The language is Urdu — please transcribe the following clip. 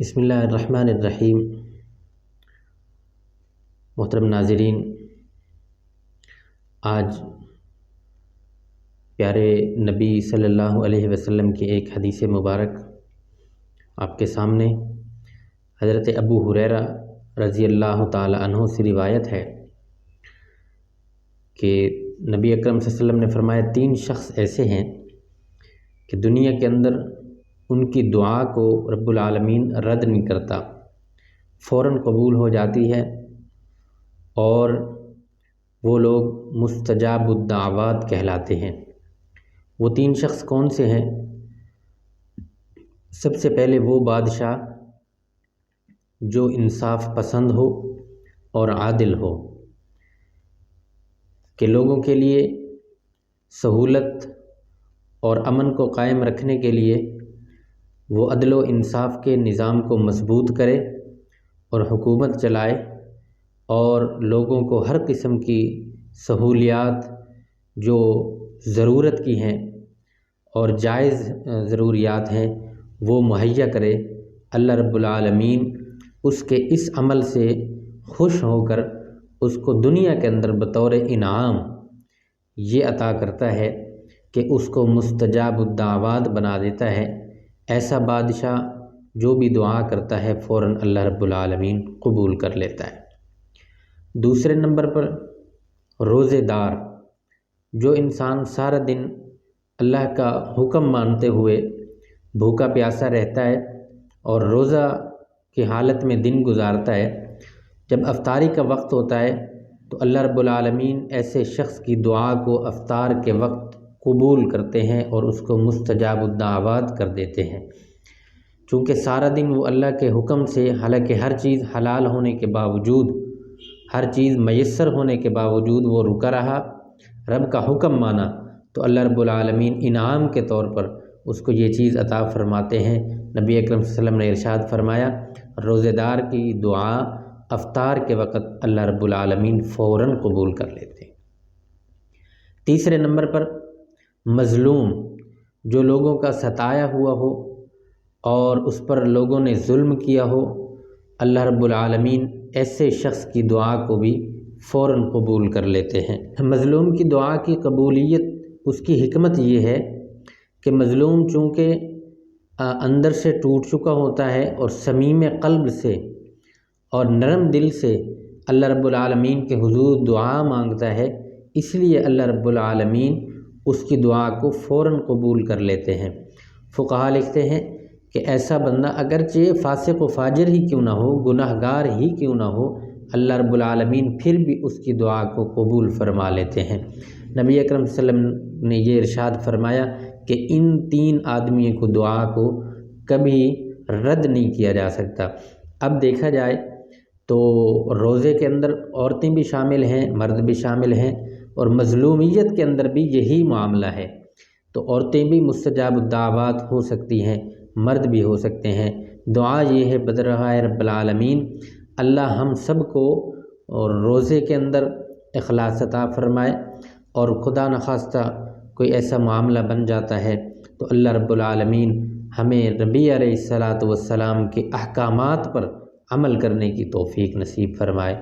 بسم اللہ الرحمن الرحیم۔ محترم ناظرین، آج پیارے نبی صلی اللہ علیہ وسلم کی ایک حدیث مبارک آپ کے سامنے حضرت ابو ہریرہ رضی اللہ تعالی عنہ سے روایت ہے کہ نبی اکرم صلی اللہ علیہ وسلم نے فرمایا 3 شخص ایسے ہیں کہ دنیا کے اندر ان کی دعا کو رب العالمین رد نہیں کرتا، فوراً قبول ہو جاتی ہے، اور وہ لوگ مستجاب الدعوات کہلاتے ہیں۔ وہ 3 شخص کون سے ہیں؟ سب سے پہلے وہ بادشاہ جو انصاف پسند ہو اور عادل ہو، کہ لوگوں کے لیے سہولت اور امن کو قائم رکھنے کے لیے وہ عدل و انصاف کے نظام کو مضبوط کرے اور حکومت چلائے، اور لوگوں کو ہر قسم کی سہولیات جو ضرورت کی ہیں اور جائز ضروریات ہیں وہ مہیا کرے۔ اللہ رب العالمین اس کے اس عمل سے خوش ہو کر اس کو دنیا کے اندر بطور انعام یہ عطا کرتا ہے کہ اس کو مستجاب الدعوات بنا دیتا ہے۔ ایسا بادشاہ جو بھی دعا کرتا ہے فوراً اللہ رب العالمین قبول کر لیتا ہے۔ دوسرے نمبر پر روزے دار، جو انسان سارا دن اللہ کا حکم مانتے ہوئے بھوکا پیاسا رہتا ہے اور روزہ کی حالت میں دن گزارتا ہے، جب افطاری کا وقت ہوتا ہے تو اللہ رب العالمین ایسے شخص کی دعا کو افطار کے وقت قبول کرتے ہیں اور اس کو مستجاب الدعوات کر دیتے ہیں۔ چونکہ سارا دن وہ اللہ کے حکم سے، حالانکہ ہر چیز حلال ہونے کے باوجود، ہر چیز میسر ہونے کے باوجود وہ رکا رہا، رب کا حکم مانا، تو اللہ رب العالمین انعام کے طور پر اس کو یہ چیز عطا فرماتے ہیں۔ نبی اکرم صلی اللہ علیہ وسلم نے ارشاد فرمایا، روزے دار کی دعا افطار کے وقت اللہ رب العالمین فوراً قبول کر لیتے ہیں۔ تیسرے نمبر پر مظلوم، جو لوگوں کا ستایا ہوا ہو اور اس پر لوگوں نے ظلم کیا ہو، اللہ رب العالمین ایسے شخص کی دعا کو بھی فوراً قبول کر لیتے ہیں۔ مظلوم کی دعا کی قبولیت، اس کی حکمت یہ ہے کہ مظلوم چونکہ اندر سے ٹوٹ چکا ہوتا ہے اور صمیم قلب سے اور نرم دل سے اللہ رب العالمین کے حضور دعا مانگتا ہے، اس لیے اللہ رب العالمین اس کی دعا کو فوراً قبول کر لیتے ہیں۔ فقہا لکھتے ہیں کہ ایسا بندہ اگرچہ فاسق و فاجر ہی کیوں نہ ہو، گناہ گار ہی کیوں نہ ہو، اللہ رب العالمین پھر بھی اس کی دعا کو قبول فرما لیتے ہیں۔ نبی اکرم صلی اللہ علیہ وسلم نے یہ ارشاد فرمایا کہ ان 3 آدمیوں کو دعا کو کبھی رد نہیں کیا جا سکتا۔ اب دیکھا جائے تو روزے کے اندر عورتیں بھی شامل ہیں، مرد بھی شامل ہیں، اور مظلومیت کے اندر بھی یہی معاملہ ہے، تو عورتیں بھی مستجاب الدعوات ہو سکتی ہیں، مرد بھی ہو سکتے ہیں۔ دعا یہ ہے بدرگاہ رب العالمین اللہ ہم سب کو اور روزے کے اندر اخلاص عطا فرمائے، اور خدا نخواستہ کوئی ایسا معاملہ بن جاتا ہے تو اللہ رب العالمین ہمیں نبی علیہ الصلاۃ والسلام کے احکامات پر عمل کرنے کی توفیق نصیب فرمائے۔